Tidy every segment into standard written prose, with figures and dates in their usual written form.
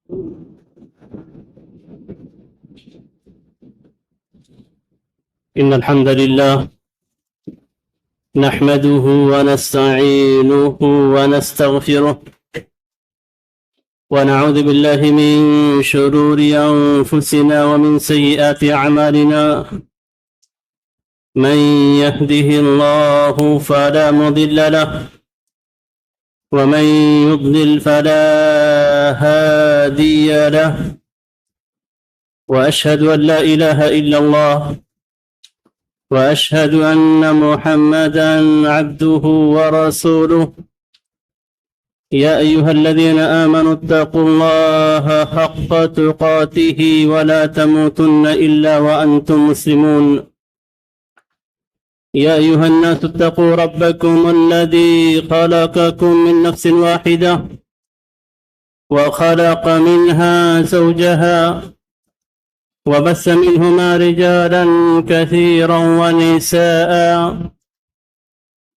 إن الحمد لله نحمده ونستعينه ونستغفره ونعوذ بالله من شرور أنفسنا ومن سيئات أعمالنا. من يهده الله فلا مضل له ومن يضلل فلا هادي له، وأشهد أن لا إله إلا الله وأشهد أن محمدا عبده ورسوله. يا أيها الذين آمنوا اتقوا الله حق تقاته ولا تموتن إلا وأنتم مسلمون. يا أيها الناس اتقوا ربكم الذي خلقكم من نفس واحدة وخلق منها زوجها وبث منهما رجالا كثيرا ونساء،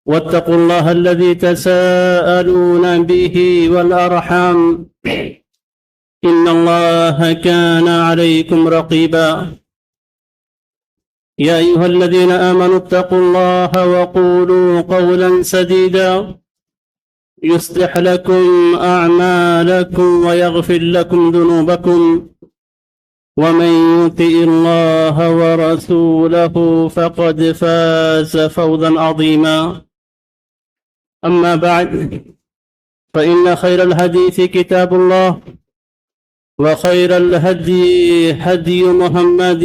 واتقوا الله الذي تساءلون به والأرحام إن الله كان عليكم رقيبا. يا أيها الذين آمنوا اتقوا الله وقولوا قولا سديدا يصلح لكم أعمالكم ويغفر لكم ذنوبكم، ومن يطع الله ورسوله فقد فاز فوزا عظيما. أما بعد، فإن خير الحديث كتاب الله، وخير الهدي هدي محمد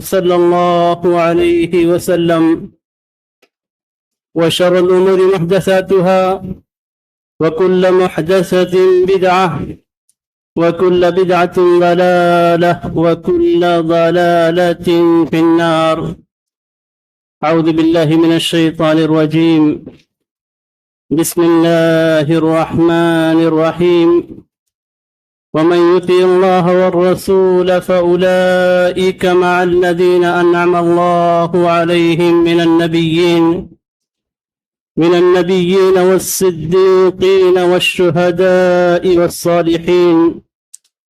صلى الله عليه وسلم، وشر الأمور محدثاتها، وكل محدثة بدعة، وكل بدعة ضلالة، وكل ضلالة في النار. أعوذ بالله من الشيطان الرجيم. بسم الله الرحمن الرحيم. ومن يطع الله والرسول فأولئك مع الذين أنعم الله عليهم من النبيين والصديقين والشهداء والصالحين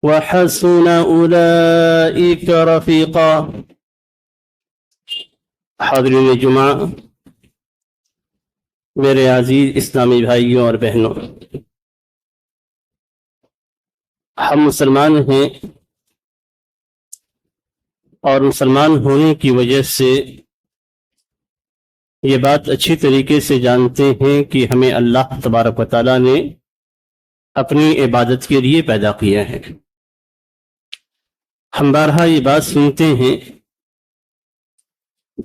وحسن أولئك رفيقا. حاضرین جمعہ، میرے عزیز اسلامی بھائیوں اور بہنوں، ہم مسلمان ہیں اور مسلمان ہونے کی وجہ سے یہ بات اچھی طریقے سے جانتے ہیں کہ ہمیں اللہ تبارک و تعالیٰ نے اپنی عبادت کے لیے پیدا کیا ہے۔ ہم بارہا یہ بات سنتے ہیں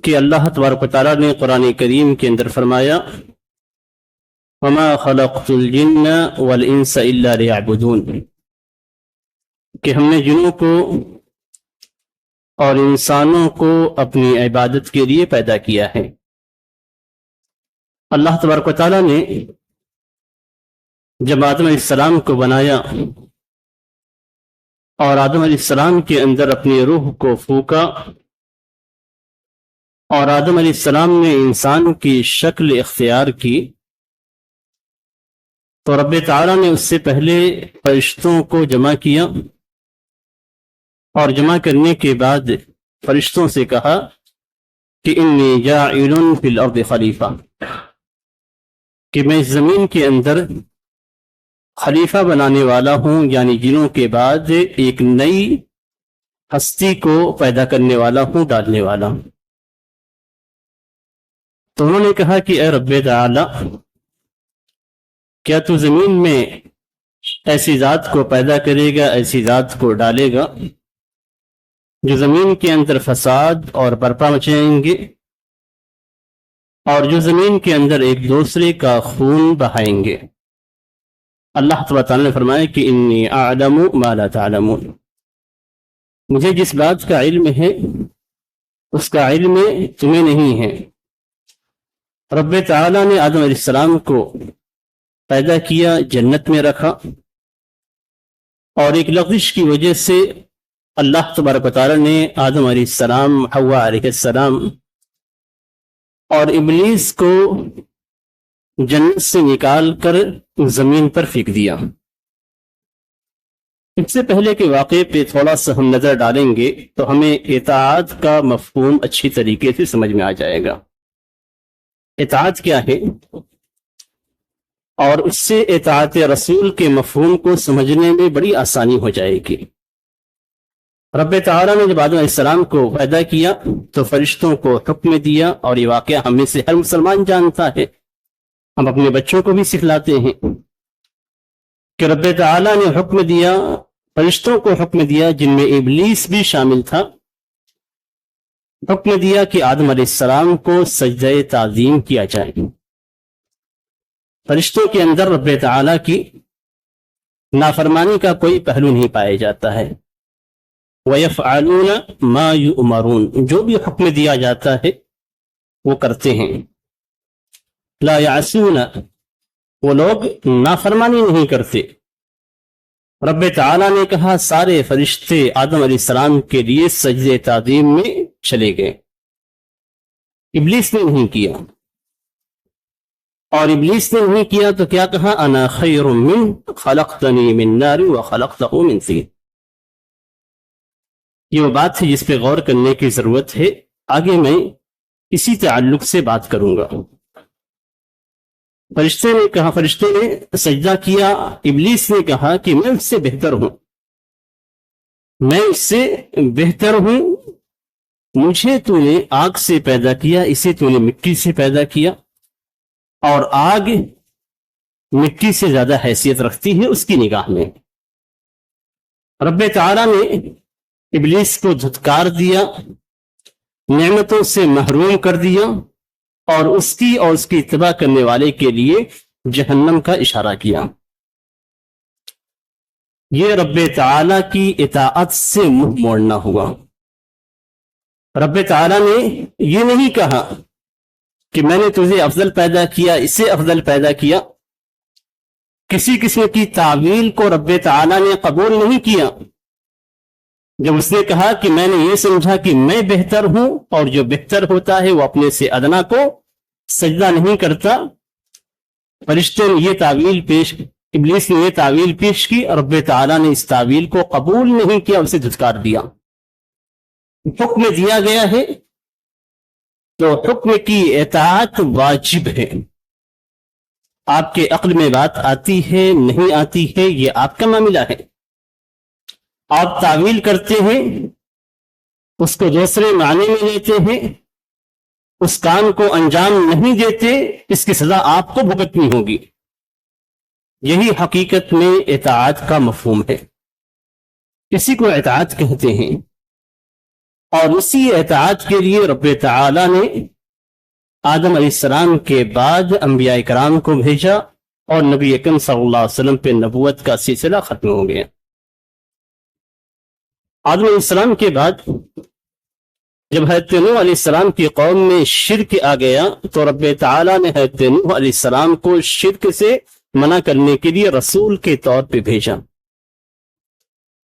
کہ اللہ تبارک و تعالیٰ نے قرآن کریم کے اندر فرمایا وَمَا خَلَقْتُ الْجِنَّ وَالْإِنسَ إِلَّا لِيَعْبُدُونَ، کہ ہم نے جنوں کو اور انسانوں کو اپنی عبادت کے لیے پیدا کیا ہے۔ اللہ تبارک و تعالیٰ نے جب آدم علیہ السلام کو بنایا اور آدم علیہ السلام کے اندر اپنی روح کو پھونکا اور آدم علیہ السلام نے انسان کی شکل اختیار کی، تو رب تعالیٰ نے اس سے پہلے فرشتوں کو جمع کیا اور جمع کرنے کے بعد فرشتوں سے کہا کہ انی جاعل فی الارض خلیفہ، کہ میں اس زمین کے اندر خلیفہ بنانے والا ہوں، یعنی جنوں کے بعد ایک نئی ہستی کو پیدا کرنے والا ہوں، ڈالنے والا ہوں۔ تو انہوں نے کہا کہ اے رب تعالی، کیا تو زمین میں ایسی ذات کو پیدا کرے گا، ایسی ذات کو ڈالے گا جو زمین کے اندر فساد اور برپا مچائیں گے اور جو زمین کے اندر ایک دوسرے کا خون بہائیں گے؟ اللہ تعالیٰ نے فرمایا کہ انی اعلم ما لا تعلمون، مجھے جس بات کا علم ہے اس کا علم تمہیں نہیں ہے۔ رب تعالیٰ نے آدم علیہ السلام کو پیدا کیا، جنت میں رکھا، اور ایک لغزش کی وجہ سے اللہ تبارک و تعالیٰ نے آدم علیہ السلام، حوا علیہ السلام اور ابلیس کو جنت سے نکال کر زمین پر پھینک دیا۔ اس سے پہلے کے واقعے پہ تھوڑا سا ہم نظر ڈالیں گے تو ہمیں اطاعت کا مفہوم اچھی طریقے سے سمجھ میں آ جائے گا۔ اطاعت کیا ہے اور اس سے اطاعت رسول کے مفہوم کو سمجھنے میں بڑی آسانی ہو جائے گی۔ رب تعالیٰ نے جب آدم علیہ السلام کو پیدا کیا تو فرشتوں کو حکم دیا، اور یہ واقعہ ہم میں سے ہر مسلمان جانتا ہے، ہم اپنے بچوں کو بھی سکھلاتے ہیں کہ رب تعالیٰ نے حکم دیا، فرشتوں کو حکم دیا جن میں ابلیس بھی شامل تھا، حکم دیا کہ آدم علیہ السلام کو سجدہ تعظیم کیا جائے۔ فرشتوں کے اندر رب تعالیٰ کی نافرمانی کا کوئی پہلو نہیں پایا جاتا ہے۔ وَيَفْعَلُونَ مَا يُؤْمَرُونَ، جو بھی حکم دیا جاتا ہے وہ کرتے ہیں۔ لا يعصون، وہ لوگ نافرمانی نہیں کرتے۔ رب تعالیٰ نے کہا سارے فرشتے آدم علیہ السلام کے لیے سجدہ تعظیم میں چلے گئے، ابلیس نے نہیں کیا، اور ابلیس نے نہیں کیا تو کیا کہا؟ انا خیر من خلقتنی من نار وخلقتہ من طین۔ یہ وہ بات ہے جس پہ غور کرنے کی ضرورت ہے، آگے میں اسی تعلق سے بات کروں گا۔ فرشتے نے کہا، فرشتے نے سجدہ کیا، ابلیس نے کہا کہ میں اس سے بہتر ہوں، میں اس سے بہتر ہوں، مجھے تو نے آگ سے پیدا کیا، اسے تو نے مٹی سے پیدا کیا، اور آگ مٹی سے زیادہ حیثیت رکھتی ہے اس کی نگاہ میں۔ رب تعالیٰ نے ابلیس کو دھتکار دیا، نعمتوں سے محروم کر دیا، اور اس کی اور اس کی اتباع کرنے والے کے لیے جہنم کا اشارہ کیا۔ یہ رب تعالیٰ کی اطاعت سے منہ موڑنا ہوا۔ رب تعالیٰ نے یہ نہیں کہا کہ میں نے تجھے افضل پیدا کیا، اسے افضل پیدا کیا۔ کسی قسم کی تعویل کو رب تعالیٰ نے قبول نہیں کیا۔ جب اس نے کہا کہ میں نے یہ سمجھا کہ میں بہتر ہوں، اور جو بہتر ہوتا ہے وہ اپنے سے ادنا کو سجدہ نہیں کرتا، فرشتے نے یہ تعویل پیش، ابلیس نے یہ تعویل پیش کی، اور رب تعالیٰ نے اس تعویل کو قبول نہیں کیا، اسے دھتکار دیا۔ حکم دیا گیا ہے تو حکم کی اطاعت واجب ہے۔ آپ کے عقل میں بات آتی ہے نہیں آتی ہے یہ آپ کا معاملہ ہے، آپ تعویل کرتے ہیں، اس کو دوسرے معنی میں لیتے ہیں، اس کام کو انجام نہیں دیتے، اس کی سزا آپ کو بھگتنی ہوگی۔ یہی حقیقت میں اطاعت کا مفہوم ہے، اسی کو اطاعت کہتے ہیں۔ اور اسی اطاعت کے لیے رب تعالی نے آدم علیہ السلام کے بعد انبیاء کرام کو بھیجا، اور نبی اکرم صلی اللہ علیہ وسلم پہ نبوت کا سلسلہ ختم ہو گیا۔ آدم علیہ السلام کے بعد جب حضرت نوح علیہ السلام کی قوم میں شرک آ گیا تو رب تعالیٰ نے حضرت نوح علیہ السلام کو شرک سے منع کرنے کے لیے رسول کے طور پہ بھیجا۔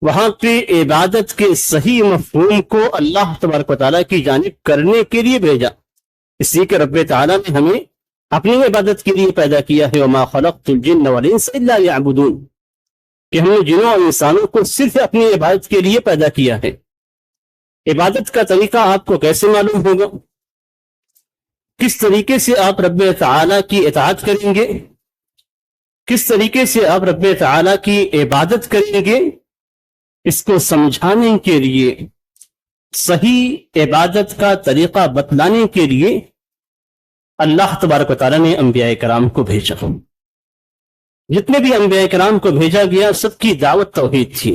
وہاں پہ عبادت کے صحیح مفہوم کو اللہ تبارک و تعالیٰ کی جانب کرنے کے لیے بھیجا، اس لیے کہ رب تعالیٰ نے ہمیں اپنی عبادت کے لیے پیدا کیا ہے۔ وما خلقت الجن والانس الا ليعبدون، کہ ہم نے جنوں اور انسانوں کو صرف اپنی عبادت کے لیے پیدا کیا ہے۔ عبادت کا طریقہ آپ کو کیسے معلوم ہوگا؟ کس طریقے سے آپ رب تعالیٰ کی اطاعت کریں گے، کس طریقے سے آپ رب تعالیٰ کی عبادت کریں گے، اس کو سمجھانے کے لیے، صحیح عبادت کا طریقہ بتلانے کے لیے اللہ تبارک و تعالیٰ نے انبیاء کرام کو بھیجا۔ جتنے بھی انبیاء کرام کو بھیجا گیا سب کی دعوت توحید تھی۔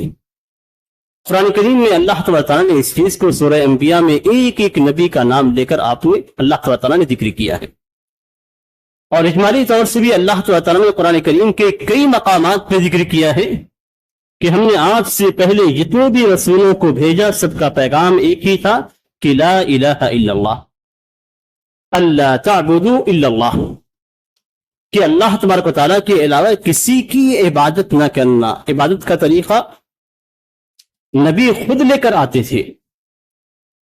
قرآن کریم میں اللہ تبارک و تعالیٰ نے اس چیز کو سورہ انبیاء میں ایک ایک نبی کا نام لے کر آپ نے اللہ تبارک و تعالیٰ نے ذکر کیا ہے، اور اجمالی طور سے بھی اللہ تبارک و تعالیٰ نے قرآن کریم کے کئی مقامات پہ ذکر کیا ہے کہ ہم نے آپ سے پہلے جتنے بھی رسولوں کو بھیجا سب کا پیغام ایک ہی تھا کہ لا الہ الا اللہ، اللہ تعبدوا الا اللہ، کہ اللہ تبارک و تعالیٰ کے علاوہ کسی کی عبادت نہ کرنا۔ عبادت کا طریقہ نبی خود لے کر آتے تھے،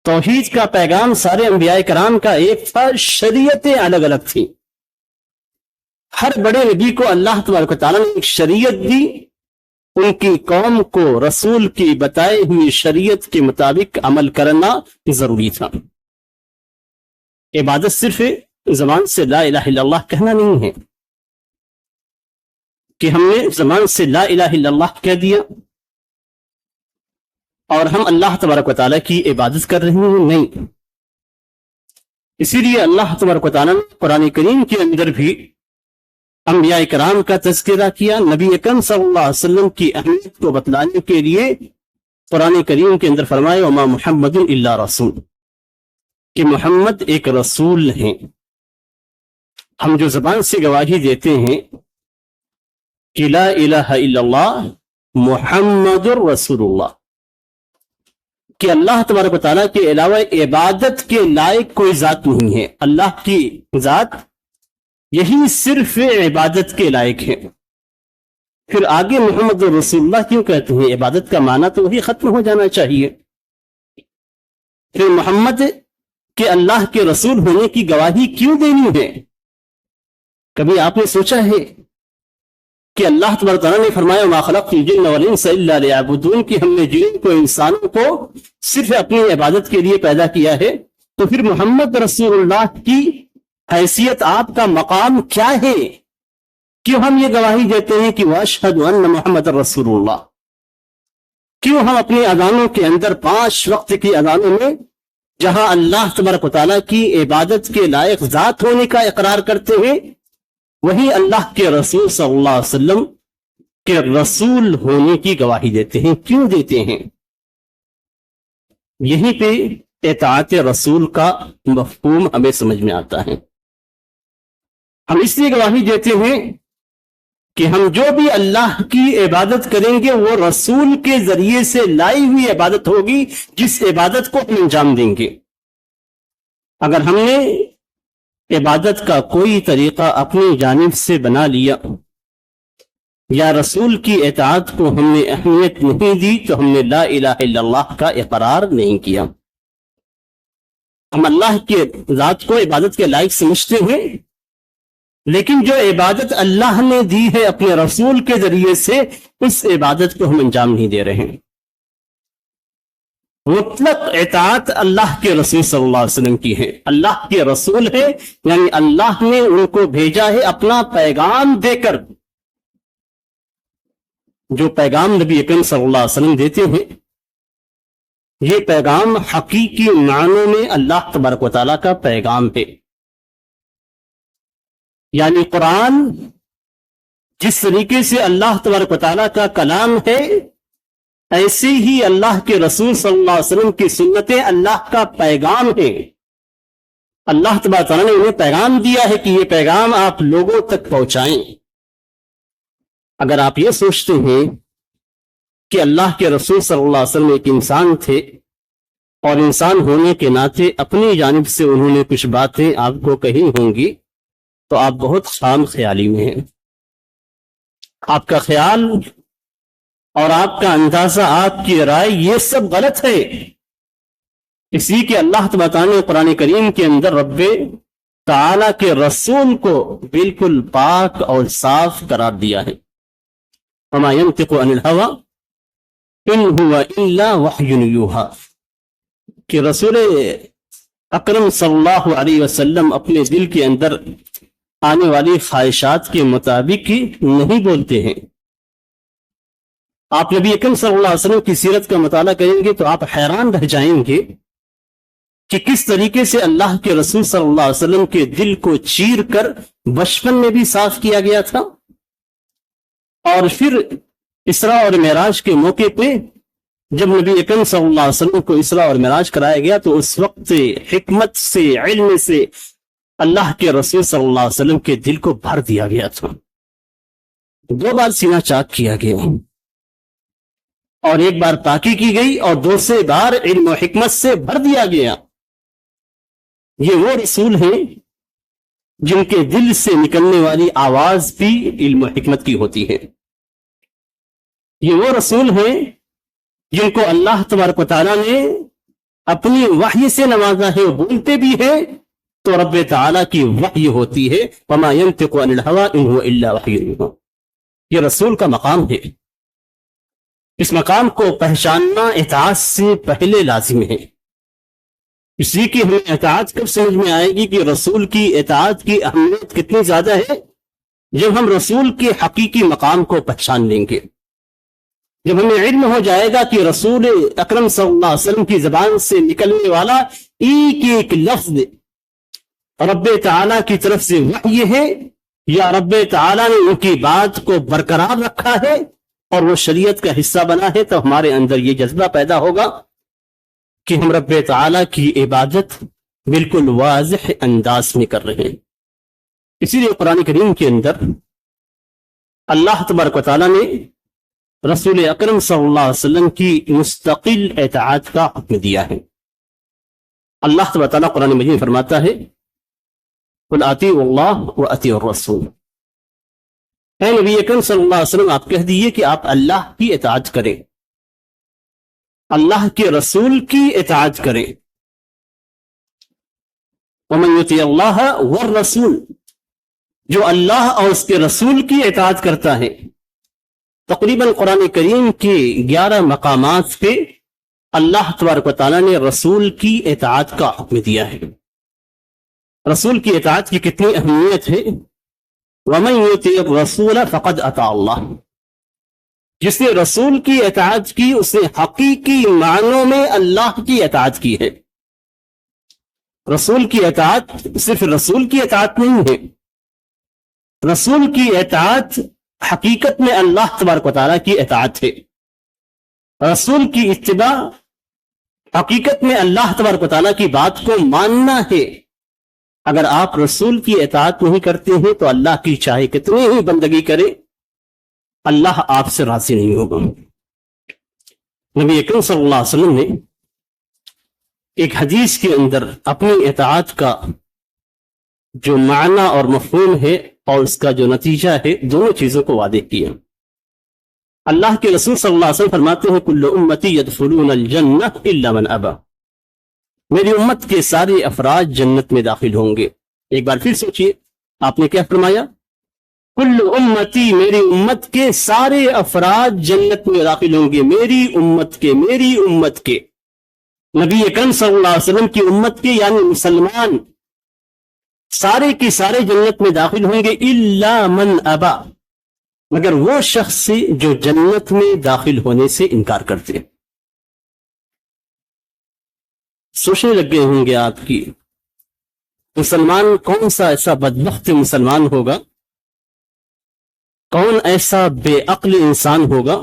توحید کا پیغام سارے انبیاء کرام کا ایک تھا، شریعتیں الگ الگ تھیں۔ ہر بڑے نبی کو اللہ تبارک و تعالیٰ نے ایک شریعت دی ان کی قوم کو رسول کی بتائی ہوئی شریعت کے مطابق عمل کرنا ضروری تھا۔ عبادت صرف زبان سے لا الہ الا اللہ کہنا نہیں ہے کہ ہم نے زبان سے لا الہ الا اللہ کہہ دیا اور ہم اللہ تبارک و تعالیٰ کی عبادت کر رہے ہیں، نہیں۔ اسی لیے اللہ تبارک و تعالیٰ نے قرآن کریم کے اندر بھی انبیاء کرام کا تذکرہ کیا، نبی اکرم صلی اللہ علیہ وسلم کی اہمیت کو بتلانے کے لیے قرآن کریم کے اندر فرمائے وما محمد الا رسول، کہ محمد ایک رسول ہیں۔ ہم جو زبان سے گواہی دیتے ہیں کہ لا الہ الا اللہ محمد رسول اللہ، کہ اللہ تبارک و تعالیٰ کے علاوہ عبادت کے لائق کوئی ذات نہیں ہے، اللہ کی ذات یہی صرف عبادت کے لائق ہے۔ پھر آگے محمد رسول اللہ کیوں کہتے ہیں؟ عبادت کا معنی تو وہی ختم ہو جانا چاہیے۔ پھر محمد کے اللہ کے رسول ہونے کی گواہی کیوں دینی ہے؟ کبھی آپ نے سوچا ہے کہ اللہ تبارک و تعالیٰ نے فرمایا ما خلقت الجن والانس الا لیعبدون، کہ ہم نے جن کو انسانوں کو صرف اپنی عبادت کے لیے پیدا کیا ہے، تو پھر محمد رسول اللہ کی حیثیت، آپ کا مقام کیا ہے؟ کیوں ہم یہ گواہی دیتے ہیں کہ واشہد ان محمد رسول اللہ؟ کیوں ہم اپنی اذانوں کے اندر 5 وقت کی اذانوں میں جہاں اللہ تبارک و تعالیٰ کی عبادت کے لائق ذات ہونے کا اقرار کرتے ہیں، وہی اللہ کے رسول صلی اللہ علیہ وسلم کے رسول ہونے کی گواہی دیتے ہیں؟ کیوں دیتے ہیں؟ یہیں پہ اطاعت رسول کا مفہوم ہمیں سمجھ میں آتا ہے۔ ہم اس لیے گواہی دیتے ہیں کہ ہم جو بھی اللہ کی عبادت کریں گے وہ رسول کے ذریعے سے لائی ہوئی عبادت ہوگی، جس عبادت کو ہم انجام دیں گے۔ اگر ہم نے عبادت کا کوئی طریقہ اپنی جانب سے بنا لیا یا رسول کی اطاعت کو ہم نے اہمیت نہیں دی، تو ہم نے لا الہ الا اللہ کا اقرار نہیں کیا۔ ہم اللہ کے ذات کو عبادت کے لائق سمجھتے ہیں، لیکن جو عبادت اللہ نے دی ہے اپنے رسول کے ذریعے سے، اس عبادت کو ہم انجام نہیں دے رہے ہیں۔ مطلق اطاعت اللہ کے رسول صلی اللہ علیہ وسلم کی ہے، اللہ کے رسول ہے، یعنی اللہ نے ان کو بھیجا ہے اپنا پیغام دے کر۔ جو پیغام نبی اکرم صلی اللہ علیہ وسلم دیتے ہیں، یہ پیغام حقیقی معنوں میں اللہ تبارک و تعالیٰ کا پیغام ہے۔ یعنی قرآن جس طریقے سے اللہ تبارک و تعالیٰ کا کلام ہے، ایسے ہی اللہ کے رسول صلی اللہ علیہ وسلم کی سنتیں اللہ کا پیغام ہے۔ اللہ تبارک و تعالیٰ نے انہیں پیغام دیا ہے کہ یہ پیغام آپ لوگوں تک پہنچائیں۔ اگر آپ یہ سوچتے ہیں کہ اللہ کے رسول صلی اللہ علیہ وسلم ایک انسان تھے اور انسان ہونے کے ناطے اپنی جانب سے انہوں نے کچھ باتیں آپ کو کہی ہوں گی، تو آپ بہت خام خیالی میں ہیں۔ آپ کا خیال اور آپ کا اندازہ، آپ کی رائے، یہ سب غلط ہے۔ اس لیے کہ اللہ تبارک نے قرآن کریم کے اندر رب تعالیٰ کے رسول کو بالکل پاک اور صاف قرار دیا ہے۔ وما ينطق عن الهوى ان هو الا وحی یوحى، کہ رسول اکرم صلی اللہ علیہ وسلم اپنے دل کے اندر آنے والی خواہشات کے مطابق ہی نہیں بولتے ہیں۔ آپ نبی اکرم صلی اللہ علیہ وسلم کی سیرت کا مطالعہ کریں گے تو آپ حیران رہ جائیں گے کہ کس طریقے سے اللہ کے رسول صلی اللہ علیہ وسلم کے دل کو چیر کر بچپن میں بھی صاف کیا گیا تھا، اور پھر اسراء اور معراج کے موقع پہ جب نبی اکرم صلی اللہ علیہ وسلم کو اسراء اور معراج کرایا گیا تو اس وقت حکمت سے، علم سے اللہ کے رسول صلی اللہ علیہ وسلم کے دل کو بھر دیا گیا تھا۔ 2 بار سینہ چاک کیا گیا، اور 1 بار پاکی کی گئی، اور 2 بار علم و حکمت سے بھر دیا گیا۔ یہ وہ رسول ہیں جن کے دل سے نکلنے والی آواز بھی علم و حکمت کی ہوتی ہے۔ یہ وہ رسول ہیں جن کو اللہ تبارک و تعالیٰ نے اپنی وحی سے نوازا ہے، بولتے بھی ہیں تو رب تعالیٰ کی وحی ہوتی ہے۔ وما ينطق عن الهوى ان هو الا وحی یوحى، یہ رسول کا مقام ہے۔ اس مقام کو پہچاننا اطاعت سے پہلے لازم ہے، اس لیے کہ ہمیں اطاعت کب سمجھ میں آئے گی کہ رسول کی اطاعت کی اہمیت کتنی زیادہ ہے، جب ہم رسول کے حقیقی مقام کو پہچان لیں گے، جب ہمیں علم ہو جائے گا کہ رسول اکرم صلی اللہ علیہ وسلم کی زبان سے نکلنے والا ایک ایک لفظ رب تعالیٰ کی طرف سے وحی ہے، یا رب تعالیٰ نے ان کی بات کو برقرار رکھا ہے اور وہ شریعت کا حصہ بنا ہے، تو ہمارے اندر یہ جذبہ پیدا ہوگا کہ ہم رب تعالیٰ کی عبادت بالکل واضح انداز میں کر رہے ہیں۔ اسی لیے قرآن کریم کے اندر اللہ تبارک و تعالیٰ نے رسول اکرم صلی اللہ علیہ وسلم کی مستقل اطاعت کا حکم دیا ہے۔ اللہ تبارک و تعالیٰ قرآن مجید میں فرماتا ہے قل اطیعوا اللہ واطیعوا الرسول، اے نبی اکرم صلی اللہ علیہ وسلم آپ کہہ دیجئے کہ آپ اللہ کی اطاعت کریں، اللہ کے رسول کی اطاعت کریں۔ ومن یطیع اللہ والرسول، جو اللہ اور اس کے رسول کی اطاعت کرتا ہے۔ تقریباً قرآن کریم کے 11 مقامات پہ اللہ تبارک و تعالیٰ نے رسول کی اطاعت کا حکم دیا ہے۔ رسول کی اطاعت کی کتنی اہمیت ہے۔ وَمَن يُطِعِ الرَّسُولَ فَقَدْ أَطَاعَ اللَّهَ، جس نے رسول کی اطاعت کی اس نے حقیقی معنوں میں اللہ کی اطاعت کی ہے۔ رسول کی اطاعت صرف رسول کی اطاعت نہیں ہے، رسول کی اطاعت حقیقت میں اللہ تبارک و تعالیٰ کی اطاعت ہے۔ رسول کی اتباع حقیقت میں اللہ تبارک و تعالیٰ کی بات کو ماننا ہے۔ اگر آپ رسول کی اطاعت نہیں کرتے ہیں تو اللہ کی چاہے کتنی ہی بندگی کرے، اللہ آپ سے راضی نہیں ہوگا۔ نبی اکرم صلی اللہ علیہ وسلم نے ایک حدیث کے اندر اپنی اطاعت کا جو معنی اور مفہوم ہے اور اس کا جو نتیجہ ہے، دونوں چیزوں کو واضح کیا۔ اللہ کے رسول صلی اللہ علیہ وسلم فرماتے ہیں کل امتی یدخلون الجنہ الا من ابا، میری امت کے سارے افراد جنت میں داخل ہوں گے۔ ایک بار پھر سوچئے، آپ نے کیا فرمایا؟ کل امتی، میری امت کے سارے افراد جنت میں داخل ہوں گے، میری امت کے نبی اکرم صلی اللہ علیہ وسلم کی امت کے یعنی مسلمان سارے کی سارے جنت میں داخل ہوں گے، الا من ابا، مگر وہ شخص جو جنت میں داخل ہونے سے انکار کرتے۔ سوچنے لگ گئے ہوں گے آپ کی مسلمان کون سا ایسا بدبخت مسلمان ہوگا، کون ایسا بے عقل انسان ہوگا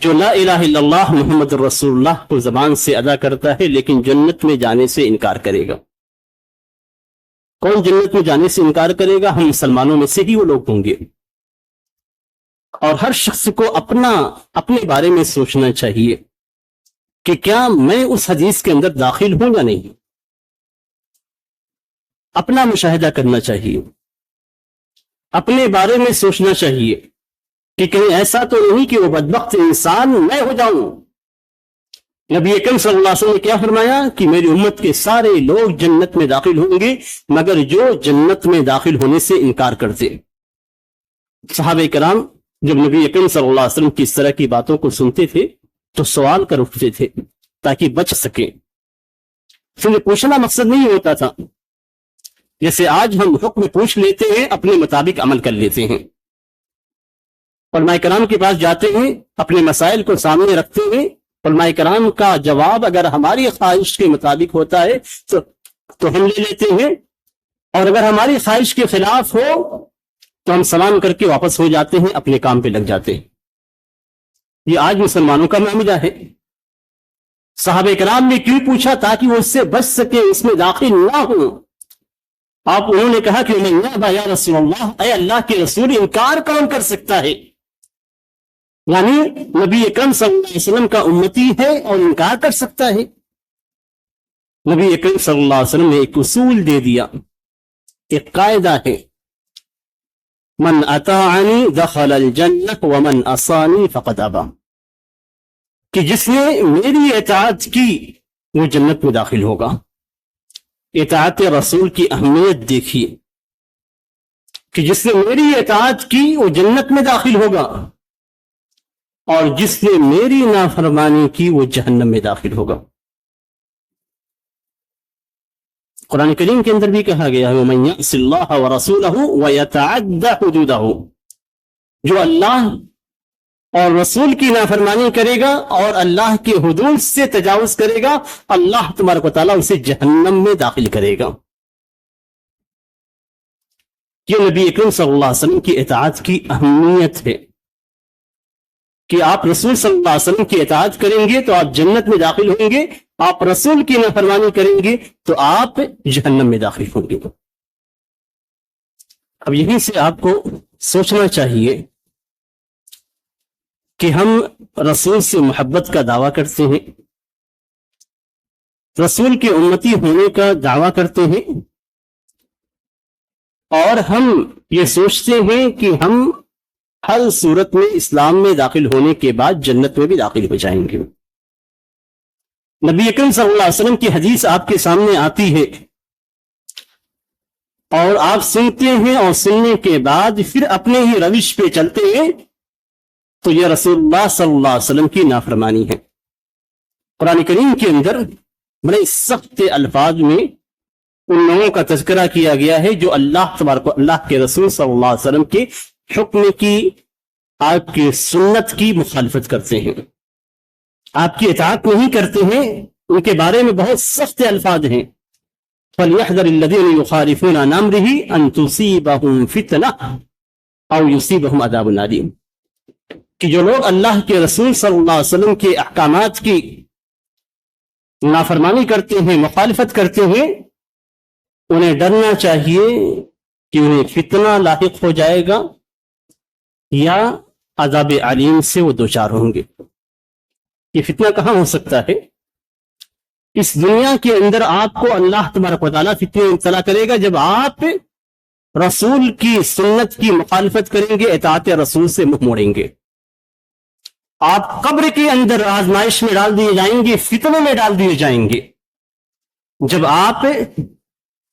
جو لا الہ الا اللہ محمد رسول اللہ کو زبان سے ادا کرتا ہے لیکن جنت میں جانے سے انکار کرے گا۔ کون جنت میں جانے سے انکار کرے گا؟ ہم مسلمانوں میں سے ہی وہ لوگ ہوں گے۔ اور ہر شخص کو اپنے بارے میں سوچنا چاہیے کہ کیا میں اس حدیث کے اندر داخل ہوں یا نہیں، اپنا مشاہدہ کرنا چاہیے، اپنے بارے میں سوچنا چاہیے کہ کہیں ایسا تو نہیں کہ وہ بدبخت انسان میں ہو جاؤں۔ نبی اکرم صلی اللہ علیہ وسلم نے کیا فرمایا کہ میری امت کے سارے لوگ جنت میں داخل ہوں گے مگر جو جنت میں داخل ہونے سے انکار کرتے۔ صحابہ کرام جب نبی اکرم صلی اللہ علیہ وسلم کی اس طرح کی باتوں کو سنتے تھے تو سوال کر اٹھتے تھے تاکہ بچ سکیں۔ پھر پوچھنا مقصد نہیں ہوتا تھا، جیسے آج ہم حکم پوچھ لیتے ہیں اپنے مطابق عمل کر لیتے ہیں، علماء کرام کے پاس جاتے ہیں اپنے مسائل کو سامنے رکھتے ہیں، علماء کرام کا جواب اگر ہماری خواہش کے مطابق ہوتا ہے تو ہم لے لیتے ہیں، اور اگر ہماری خواہش کے خلاف ہو تو ہم سلام کر کے واپس ہو جاتے ہیں، اپنے کام پہ لگ جاتے ہیں۔ یہ آج مسلمانوں کا معاملہ ہے۔ صحابہ کرام نے کیوں پوچھا؟ تاکہ وہ اس سے بچ سکے، اس میں داخل نہ ہو۔ انہوں نے کہا کہ من یابا یا رسول اللہ، اے اللہ کے رسول انکار کون کر سکتا ہے؟ یعنی نبی اکرم صلی اللہ علیہ وسلم کا امتی ہے اور انکار کر سکتا ہے؟ نبی اکرم صلی اللہ علیہ وسلم نے ایک اصول دے دیا، ایک قاعدہ ہے، من اطاعنی دخل الجنہ ومن عصانی فقد ابا، کہ جس نے میری اطاعت کی وہ جنت میں داخل ہوگا۔ اطاعت رسول کی اہمیت دیکھیے کہ جس نے میری اطاعت کی وہ جنت میں داخل ہوگا۔ اور جس نے میری نافرمانی کی وہ جہنم میں داخل ہوگا۔ قرآن کریم کے اندر بھی کہا گیا ہے وَمَن يَعْصِ اللَّهَ وَرَسُولَهُ وَيَتَعَدَّ حُدُودَهُ، جو اللہ اور رسول کی نافرمانی کرے گا اور اللہ کے حدود سے تجاوز کرے گا، اللہ تبارک و تعالیٰ اسے جہنم میں داخل کرے گا۔ یہ نبی اکرم صلی اللہ علیہ وسلم کی اطاعت کی اہمیت ہے کہ آپ رسول صلی اللہ علیہ وسلم کی اطاعت کریں گے تو آپ جنت میں داخل ہوں گے، آپ رسول کی نافرمانی کریں گے تو آپ جہنم میں داخل ہوں گے۔ اب یہیں سے آپ کو سوچنا چاہیے کہ ہم رسول سے محبت کا دعویٰ کرتے ہیں، رسول کے امتی ہونے کا دعویٰ کرتے ہیں، اور ہم یہ سوچتے ہیں کہ ہم ہر صورت میں اسلام میں داخل ہونے کے بعد جنت میں بھی داخل ہو جائیں گے۔ نبی اکرم صلی اللہ علیہ وسلم کی حدیث آپ کے سامنے آتی ہے اور آپ سنتے ہیں، اور سننے کے بعد پھر اپنے ہی روش پہ چلتے ہیں، تو یہ رسول اللہ صلی اللہ علیہ وسلم کی نافرمانی ہے۔ قرآن کریم کے اندر بڑے سخت الفاظ میں ان لوگوں کا تذکرہ کیا گیا ہے جو اللہ کے رسول صلی اللہ علیہ وسلم کے حکم کی، آپ کی سنت کی مخالفت کرتے ہیں، آپ کی اطاعت نہیں کرتے ہیں، ان کے بارے میں بہت سخت الفاظ ہیں۔ فَلْيَحْذَرِ الَّذِينَ يُخَالِفُونَ عَنْ أَمْرِهِ أَن تُصِيبَهُمْ فِتْنَةٌ أَوْ يُصِيبَهُمْ عَذَابٌ أَلِيمٌ، کہ جو لوگ اللہ کے رسول صلی اللہ علیہ وسلم کے احکامات کی نافرمانی کرتے ہیں، مخالفت کرتے ہیں، انہیں ڈرنا چاہیے کہ انہیں فتنہ لاحق ہو جائے گا یا عذاب علیم سے وہ دوچار ہوں گے۔ یہ فتنہ کہاں ہو سکتا ہے؟ اس دنیا کے اندر آپ کو اللہ تبارک و تعالیٰ فتنے میں مبتلا کرے گا جب آپ رسول کی سنت کی مخالفت کریں گے، اطاعت رسول سے منہ موڑیں گے۔ آپ قبر کے اندر آزمائش میں ڈال دیے جائیں گے، فتنے میں ڈال دیے جائیں گے۔ جب آپ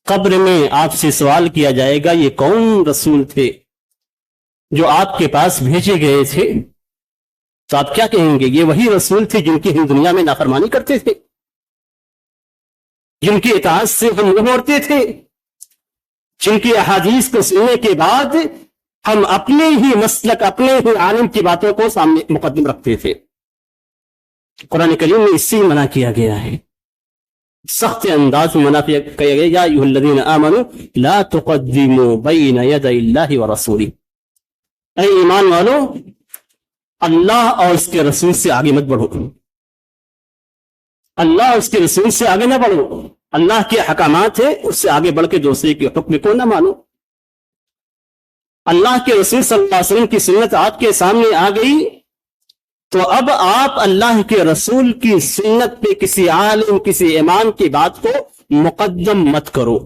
قبر میں آپ سے سوال کیا جائے گا یہ کون رسول تھے جو آپ کے پاس بھیجے گئے تھے، تو آپ کیا کہیں گے؟ یہ وہی رسول تھے جن کی ہم دنیا میں نافرمانی کرتے تھے، جن کی اطاعت سے ہم منہ موڑتے تھے، جن کی احادیث کو سننے کے بعد ہم اپنے ہی مسلک، اپنے ہی عالم کی باتوں کو سامنے مقدم رکھتے تھے۔ قرآن کریم میں اس سے منع کیا گیا ہے، سخت انداز میں منع کیا گیا، یا ایھا الذین آمنوا لا تقدموا بین یدی اللہ ورسولہ، اے ایمان والو اللہ اور اس کے رسول سے آگے مت بڑھو، اللہ اور اس کے رسول سے آگے نہ بڑھو، اللہ کے احکامات ہیں اس سے آگے بڑھ کے دوسرے کے حکم کو نہ مانو۔ اللہ کے رسول صلی اللہ علیہ وسلم کی سنت آپ کے سامنے آ گئی تو اب آپ اللہ کے رسول کی سنت پہ کسی عالم، کسی امام کی بات کو مقدم مت کرو۔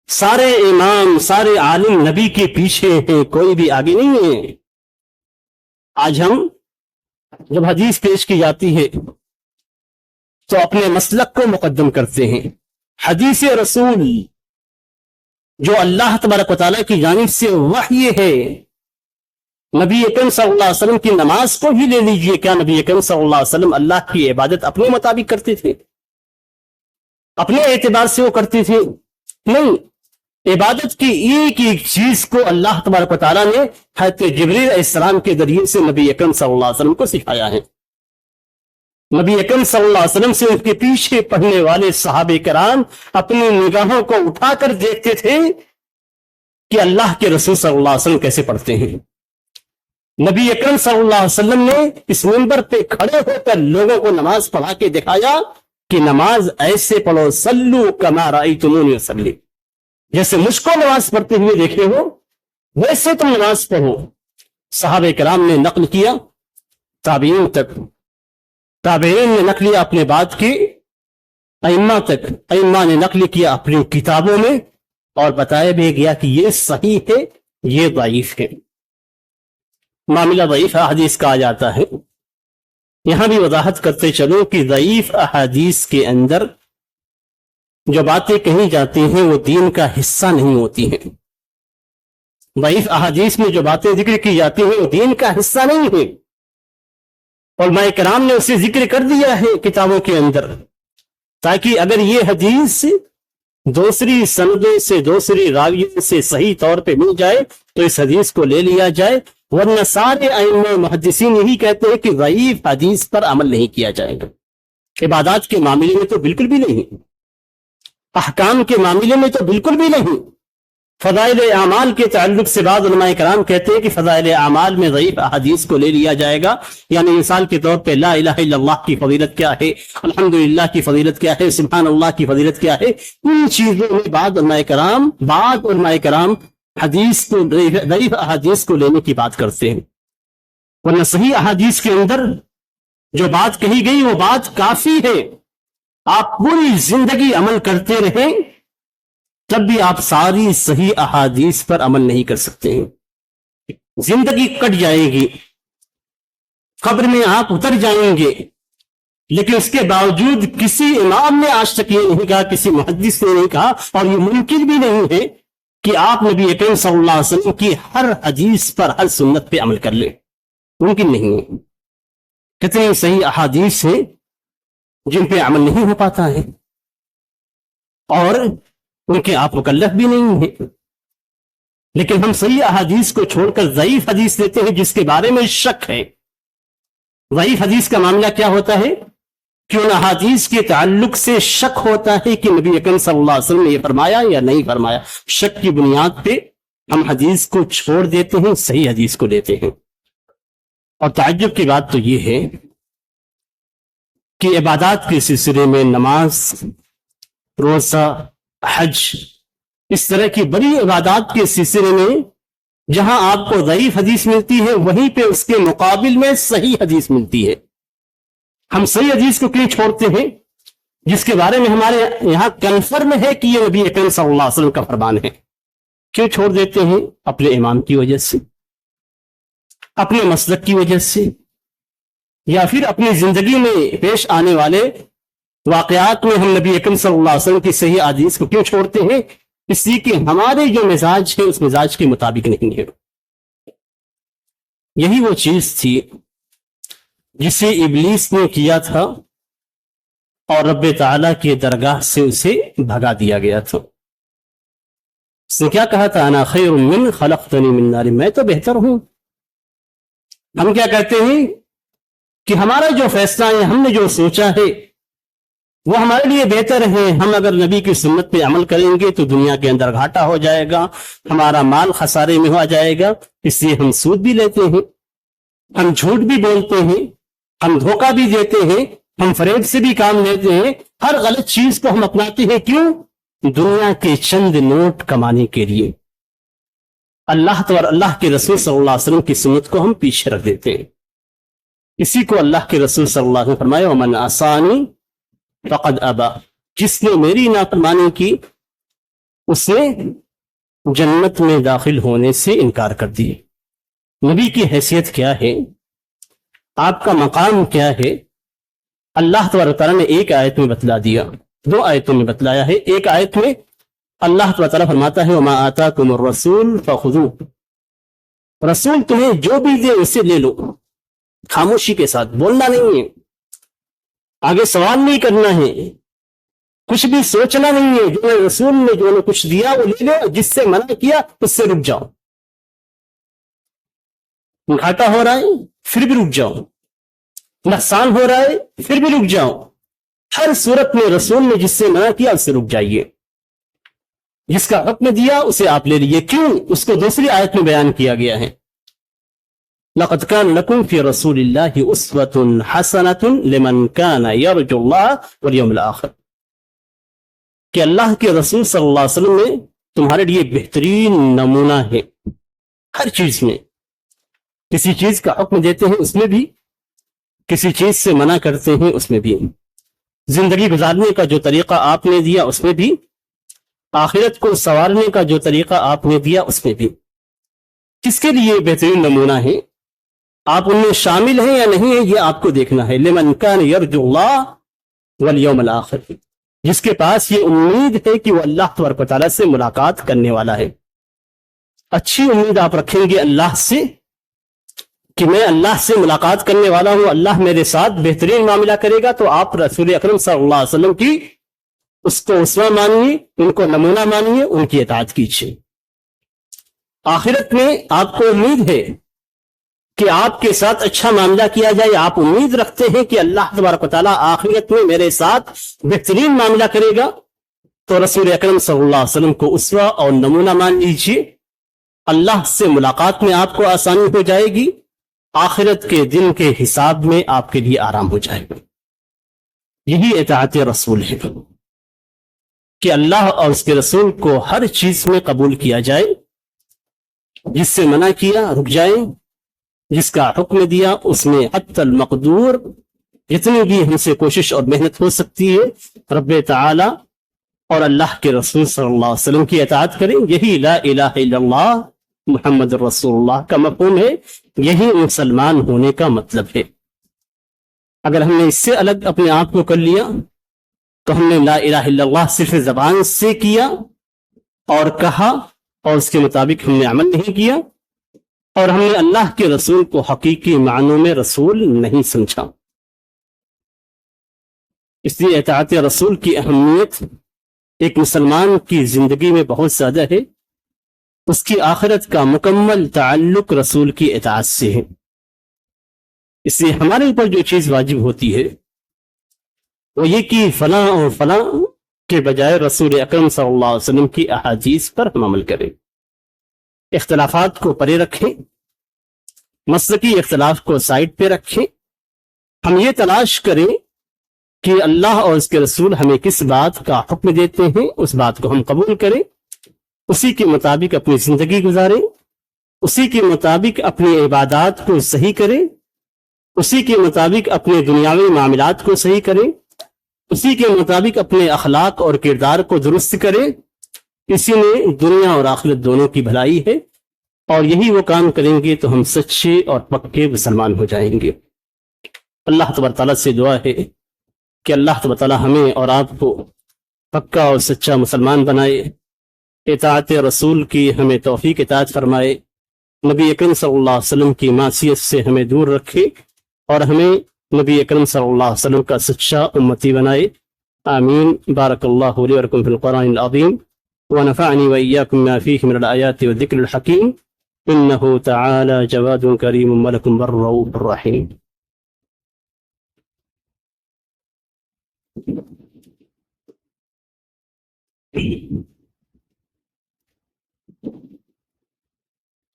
سارے امام، سارے عالم نبی کے پیچھے ہیں، کوئی بھی آگے نہیں ہے۔ آج ہم جب حدیث پیش کی جاتی ہے تو اپنے مسلک کو مقدم کرتے ہیں۔ حدیث رسول جو اللہ تبارک و تعالیٰ کی جانب سے وحی ہے، نبی اکرم صلی اللہ علیہ وسلم کی نماز کو ہی لے لیجئے، کیا نبی اکرم صلی اللہ علیہ وسلم اللہ کی عبادت اپنے مطابق کرتے تھے؟ اپنے اعتبار سے وہ کرتے تھے؟ نہیں، عبادت کی ایک ایک چیز کو اللہ تبارک و تعالیٰ نے حضرت جبریل علیہ السلام کے ذریعے سے نبی اکرم صلی اللہ علیہ وسلم کو سکھایا ہے۔ نبی اکرم صلی اللہ علیہ وسلم سے ان کے پیچھے پڑھنے والے صحابہ کرام اپنی نگاہوں کو اٹھا کر دیکھتے تھے کہ اللہ کے رسول صلی اللہ علیہ وسلم کیسے پڑھتے ہیں۔ نبی اکرم صلی اللہ علیہ وسلم نے اس منبر پہ کھڑے ہو کر لوگوں کو نماز پڑھا کے دکھایا کہ نماز ایسے پڑھو، صلو کما رأیتمونی اصلی، جیسے مجھ کو نماز پڑھتے ہوئے دیکھے ہو ویسے تم نماز پڑھو۔ صحابہ کرام نے نقل کیا تابعین تک، تابعین نے نقل کیا اپنے بعد کی ائمہ تک، ائمہ نے نقل کیا اپنی کتابوں میں، اور بتایا بھی گیا کہ یہ صحیح ہے، یہ ضعیف ہے۔ معاملہ ضعیف احادیث کہا جاتا ہے۔ یہاں بھی وضاحت کرتے چلو کہ ضعیف احادیث کے اندر جو باتیں کہی جاتی ہیں وہ دین کا حصہ نہیں ہوتی ہیں۔ ضعیف احادیث میں جو باتیں ذکر کی جاتی ہیں وہ دین کا حصہ نہیں ہے۔ علماء کرام نے اسے ذکر کر دیا ہے کتابوں کے اندر، تاکہ اگر یہ حدیث دوسری سندوں سے دوسری راویوں سے صحیح طور پہ مل جائے تو اس حدیث کو لے لیا جائے، ورنہ سارے ائمہ محدثین یہی کہتے ہیں کہ ضعیف حدیث پر عمل نہیں کیا جائے گا۔ عبادات کے معاملے میں تو بالکل بھی نہیں، احکام کے معاملے میں تو بالکل بھی نہیں۔ فضائل اعمال کے تعلق سے بعض علماء کرام کہتے ہیں کہ فضائل اعمال میں ضعیف احادیث کو لے لیا جائے گا، یعنی مثال کے طور پہ لا الہ الا اللہ کی فضیلت کیا ہے، الحمدللہ کی فضیلت کیا ہے، سبحان اللہ کی فضیلت کیا ہے، ان چیزوں میں بعض علماء کرام حدیث کو ضعیف احادیث کو لینے کی بات کرتے ہیں، ورنہ صحیح احادیث کے اندر جو بات کہی گئی وہ بات کافی ہے۔ آپ پوری زندگی عمل کرتے رہیں تب بھی آپ ساری صحیح احادیث پر عمل نہیں کر سکتے ہیں، زندگی کٹ جائے گی، قبر میں آپ اتر جائیں گے، لیکن اس کے باوجود کسی امام نے آج تک یہ نہیں کہا، کسی محدث نے نہیں کہا، اور یہ ممکن بھی نہیں ہے کہ آپ نبی اکرم صلی اللہ علیہ وسلم کی ہر حدیث پر، ہر سنت پہ عمل کر لیں، ممکن نہیں ہے۔ کتنی صحیح احادیث ہیں جن پہ عمل نہیں ہو پاتا ہے، اور ان کے آپ مکلف بھی نہیں ہیں، لیکن ہم صحیح احادیث کو چھوڑ کر ضعیف حدیث لیتے ہیں جس کے بارے میں شک ہے۔ ضعیف حدیث کا معاملہ کیا ہوتا ہے کہ ان احادیث کے تعلق سے شک ہوتا ہے کہ نبی اکرم صلی اللہ علیہ وسلم نے یہ فرمایا یا نہیں فرمایا، شک کی بنیاد پہ ہم حدیث کو چھوڑ دیتے ہیں، صحیح حدیث کو لیتے ہیں۔ اور تعجب کی بات تو یہ ہے کہ عبادات کے سلسلے میں نماز، روزہ، حج، اس طرح کی بڑی عبادات کے سلسلے میں جہاں آپ کو ضعیف حدیث ملتی ہے وہیں پہ اس کے مقابل میں صحیح حدیث ملتی ہے۔ ہم صحیح حدیث کو کیوں چھوڑتے ہیں جس کے بارے میں ہمارے یہاں کنفرم ہے کہ یہ نبی اکرم صلی اللہ علیہ وسلم کا فرمان ہے؟ کیوں چھوڑ دیتے ہیں؟ اپنے امام کی وجہ سے، اپنے مسلک کی وجہ سے، یا پھر اپنی زندگی میں پیش آنے والے واقعات میں ہم نبی اکرم صلی اللہ علیہ وسلم کی صحیح حدیث کو کیوں چھوڑتے ہیں؟ اس لیے کہ ہمارے جو مزاج ہے اس مزاج کے مطابق نہیں ہے۔ یہی وہ چیز تھی جسے ابلیس نے کیا تھا اور رب تعالیٰ کی درگاہ سے اسے بھگا دیا گیا تھا۔ اس نے کیا کہا تھا؟ انا خیر من خلقتنی من نار، میں تو بہتر ہوں۔ ہم کیا کہتے ہیں کہ ہمارا جو فیصلہ ہے، ہم نے جو سوچا ہے وہ ہمارے لیے بہتر ہے، ہم اگر نبی کی سنت پہ عمل کریں گے تو دنیا کے اندر گھاٹا ہو جائے گا، ہمارا مال خسارے میں ہو جائے گا، اس لیے ہم سود بھی لیتے ہیں، ہم جھوٹ بھی بولتے ہیں، ہم دھوکہ بھی دیتے ہیں، ہم فریب سے بھی کام لیتے ہیں، ہر غلط چیز کو ہم اپناتے ہیں۔ کیوں؟ دنیا کے چند نوٹ کمانے کے لیے۔ اللہ کے رسول صلی اللہ علیہ وسلم کی سنت کو ہم پیچھے رکھ دیتے ہیں۔ اسی کو اللہ کے رسول صلی اللہ علیہ وسلم فرمایا ومن عصانی فقد ابا، جس نے میری نافرمانی کی اس نے جنت میں داخل ہونے سے انکار کر دی۔ نبی کی حیثیت کیا ہے؟ آپ کا مقام کیا ہے؟ اللہ تبارک تعالیٰ نے ایک آیت میں بتلا دیا، دو آیتوں میں بتلایا ہے۔ ایک آیت میں اللہ تبارک تعالیٰ فرماتا ہے وما آتاکم الرسول فخذوہ، رسول تمہیں جو بھی دے اسے لے لو، خاموشی کے ساتھ، بولنا نہیں ہے، آگے سوال نہیں کرنا ہے، کچھ بھی سوچنا نہیں ہے، جو رسول نے جو نے کچھ دیا وہ لے لو، جس سے منع کیا اس سے رک جاؤ۔ گھاٹا ہو رہا ہے پھر بھی رک جاؤ، نقصان ہو رہا ہے پھر بھی رک جاؤ، ہر صورت میں رسول نے جس سے منع کیا اس سے رک جائیے، جس کا حکم دیا اسے آپ لے لیجیے۔ کیوں؟ اس کو دوسری آیت میں بیان کیا گیا ہے لَقَدْ كَانَ لَكُمْ فِي رَسُولِ اللَّهِ أُسْوَةٌ حَسَنَةٌ لِمَنْ كَانَ يَرْجُو اللَّهَ وَالْيَوْمَ الْآخِرَ، کہ اللہ کے رسول صلی اللہ علیہ وسلم میں تمہارے لیے بہترین نمونہ ہے، ہر چیز میں۔ کسی چیز کا حکم دیتے ہیں اس میں بھی، کسی چیز سے منع کرتے ہیں اس میں بھی، زندگی گزارنے کا جو طریقہ آپ نے دیا اس میں بھی، آخرت کو سنوارنے کا جو طریقہ آپ نے دیا اس میں بھی۔ کس کے لیے بہترین نمونہ ہے؟ آپ ان میں شامل ہیں یا نہیں ہیں یہ آپ کو دیکھنا ہے۔ لمن کان یرجو اللہ والیوم الآخر، جس کے پاس یہ امید ہے کہ وہ اللہ تبارک و تعالیٰ سے ملاقات کرنے والا ہے، اچھی امید آپ رکھیں گے اللہ سے کہ میں اللہ سے ملاقات کرنے والا ہوں، اللہ میرے ساتھ بہترین معاملہ کرے گا، تو آپ رسول اکرم صلی اللہ علیہ وسلم کی اس کو اسوہ مانیے، ان کو نمونہ مانیے، ان کی اطاعت کیجیے۔ آخرت میں آپ کو امید ہے کہ آپ کے ساتھ اچھا معاملہ کیا جائے، آپ امید رکھتے ہیں کہ اللہ تبارک و تعالیٰ آخرت میں میرے ساتھ بہترین معاملہ کرے گا، تو رسول اکرم صلی اللہ علیہ وسلم کو اسوہ اور نمونہ مان لیجیے۔ اللہ سے ملاقات میں آپ کو آسانی ہو جائے گی، آخرت کے دن کے حساب میں آپ کے لیے آرام ہو جائے گا۔ یہی اطاعت رسول ہے کہ اللہ اور اس کے رسول کو ہر چیز میں قبول کیا جائے، جس سے منع کیا رک جائیں، جس کا حکم دیا اس میں حتی المقدور جتنی بھی ہم سے کوشش اور محنت ہو سکتی ہے رب تعالی اور اللہ کے رسول صلی اللہ علیہ وسلم کی اطاعت کریں۔ یہی لا الہ الا اللہ محمد رسول اللہ کا مفہوم ہے، یہی مسلمان ہونے کا مطلب ہے۔ اگر ہم نے اس سے الگ اپنے آپ کو کر لیا تو ہم نے لا الہ الا اللہ صرف زبان سے کیا اور کہا اور اس کے مطابق ہم نے عمل نہیں کیا، اور ہم نے اللہ کے رسول کو حقیقی معنوں میں رسول نہیں سمجھا۔ اس لیے اطاعت رسول کی اہمیت ایک مسلمان کی زندگی میں بہت زیادہ ہے، اس کی آخرت کا مکمل تعلق رسول کی اطاعت سے ہے۔ اس لیے ہمارے اوپر جو چیز واجب ہوتی ہے وہ یہ کہ فلاں اور فلاں کے بجائے رسول اکرم صلی اللہ علیہ وسلم کی احادیث پر ہم عمل کریں، اختلافات کو پرے رکھیں، مسلکی اختلاف کو سائڈ پہ رکھیں، ہم یہ تلاش کریں کہ اللہ اور اس کے رسول ہمیں کس بات کا حکم دیتے ہیں اس بات کو ہم قبول کریں، اسی کے مطابق اپنی زندگی گزاریں، اسی کے مطابق اپنی عبادات کو صحیح کریں، اسی کے مطابق اپنے دنیاوی معاملات کو صحیح کریں، اسی کے مطابق اپنے اخلاق اور کردار کو درست کریں۔ اسی میں دنیا اور آخرت دونوں کی بھلائی ہے، اور یہی وہ کام کریں گے تو ہم سچے اور پکے مسلمان ہو جائیں گے۔ اللہ تبارک تعالیٰ سے دعا ہے کہ اللہ تبارک تعالیٰ ہمیں اور آپ کو پکا اور سچا مسلمان بنائے، اطاعت رسول کی ہمیں توفیق عطا فرمائے، نبی اکرم صلی اللہ علیہ وسلم کی معصیت سے ہمیں دور رکھے، اور ہمیں نبی اکرم صلی اللہ علیہ وسلم کا سچا امتی بنائے۔ آمین۔ بارک اللہ لی ولکم فی القرآن العظیم ونفعنی وإیاکم ما فیہ من الآیات والذکر الحکیم، انہ تعالی جواد کریم ملک بر رؤوف الرحیم۔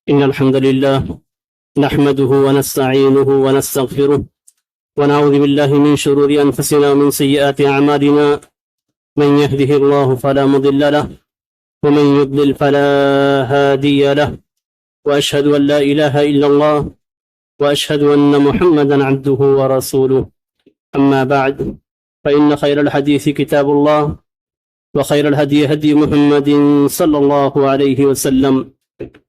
إن الحمد لله نحمده ونستعينه ونستغفره ونعوذ بالله من شرور أنفسنا ومن سيئات أعمالنا، من يهده الله فلا مضل له ومن يضلل فلا هادي له، وأشهد أن لا إله إلا الله وأشهد أن محمدا عبده ورسوله، أما بعد فإن خير الحديث كتاب الله، وخير الهدي هدي محمد صلى الله عليه وسلم،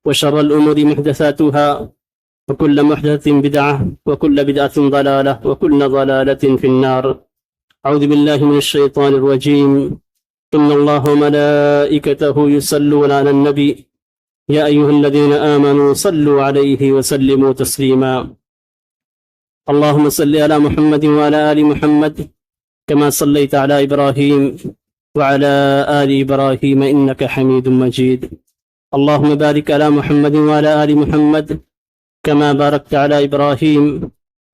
وشر الأمور محدثاتها، وكل محدثة بدعة، وكل بدعة ضلالة، وكل ضلالة في النار۔ أعوذ بالله من الشيطان الرجيم، إن الله وملائكته يصلون على النبي يا أيها الذين آمنوا صلوا عليه وسلموا تسليما۔ اللهم صل على محمد وعلى آل محمد كما صليت على إبراهيم وعلى آل إبراهيم إنك حميد مجيد۔ اللهم بارك على محمد وعلى آل محمد كما باركت على إبراهيم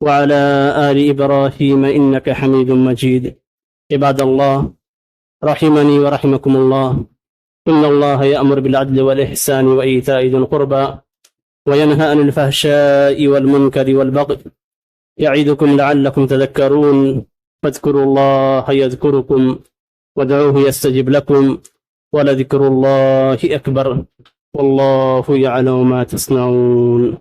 وعلى آل إبراهيم إنك حميد مجيد۔ عباد الله رحمني ورحمكم الله، إن الله يأمر بالعدل والإحسان وإيتاء ذي القربى وينهى عن الفحشاء والمنكر والبغي، يعظكم لعلكم تذكرون، فاذكروا الله يذكركم وادعوه يستجب لكم، ولذكر الله أكبر، والله يعلم ما تصنعون۔